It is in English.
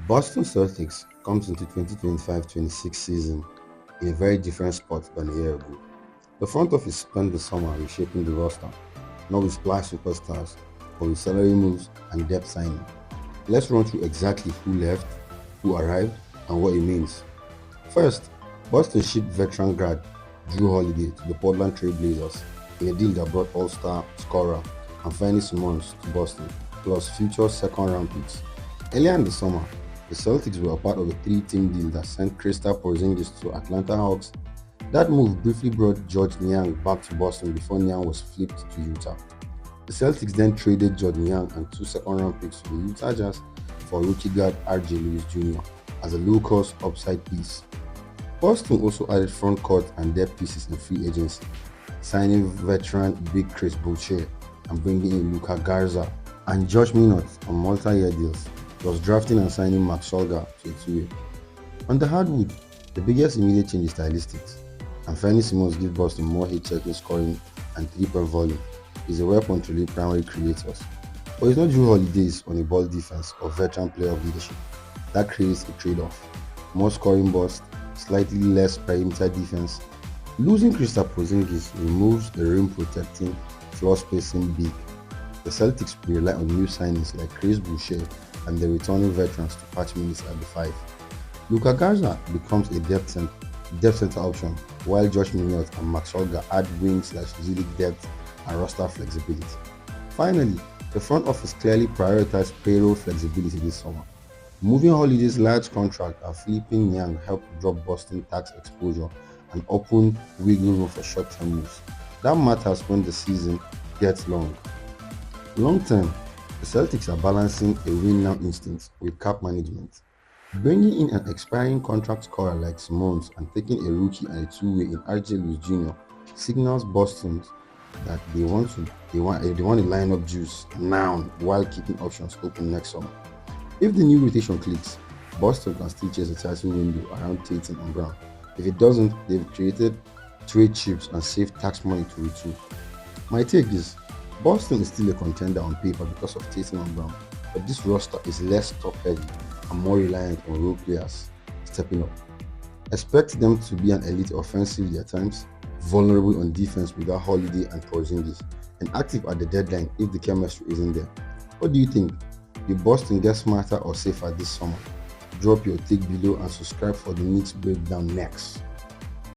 Boston Celtics comes into 2025-26 season in a very different spot than a year ago. The front office spent the summer reshaping the roster, not with splash superstars, but with salary moves and depth signing. Let's run through exactly who left, who arrived, and what it means. First, Boston shipped veteran guard Drew Holiday to the Portland Trail Blazers in a deal that brought All-Star scorer Anthony Simmons to Boston, plus future second-round picks. Earlier in the summer, the Celtics were a part of a three-team deal that sent Kristaps Porzingis to Atlanta Hawks. That move briefly brought George Niang back to Boston before Niang was flipped to Utah. The Celtics then traded George Niang and two second-round picks to the Utah Jazz for rookie guard R.J. Lewis Jr. as a low-cost upside piece. Boston also added front court and depth pieces in free agency, signing veteran Big Chris Boucher and bringing in Luka Garza and Josh Minott on multi-year deals, plus drafting and signing Max Solga to a two-way. On the hardwood, the biggest immediate change is stylistics. Anthony Simmons gives Boston more hit-checking scoring and three-point volume. He's a weapon to lead primary creators. But it's not Drew Holiday's on a ball defense or veteran player of leadership. That creates a trade-off. More scoring burst, slightly less perimeter defense. Losing Kristaps Porzingis removes the rim-protecting, floor-spacing big. The Celtics will rely on new signings like Chris Boucher and the returning veterans to patch minutes at the 5. Luka Garza becomes a depth center option, while Josh Minott and Max Olga add wing/G-League depth and roster flexibility. Finally, the front office clearly prioritized payroll flexibility this summer. Moving Holiday's large contract and flipping Young helped drop Boston tax exposure and open wiggle room for short-term moves. That matters when the season gets long. Long term, the Celtics are balancing a win-now instinct with cap management. Bringing in an expiring contract scorer like Simmons and taking a rookie and a two-way in R.J. Lewis Jr. signals Boston that they want to line up juice now while keeping options open next summer. If the new rotation clicks, Boston can still chase a title window around Tatum and Brown. If it doesn't, they've created trade chips and saved tax money to retool. My take is Boston is still a contender on paper because of Tatum and Brown, but this roster is less top-heavy and more reliant on role players stepping up. Expect them to be an elite offensively at times, vulnerable on defense without Holiday and Porzingis, and active at the deadline if the chemistry isn't there. What do you think? Will Boston get smarter or safer this summer? Drop your take below and subscribe for the next breakdown next.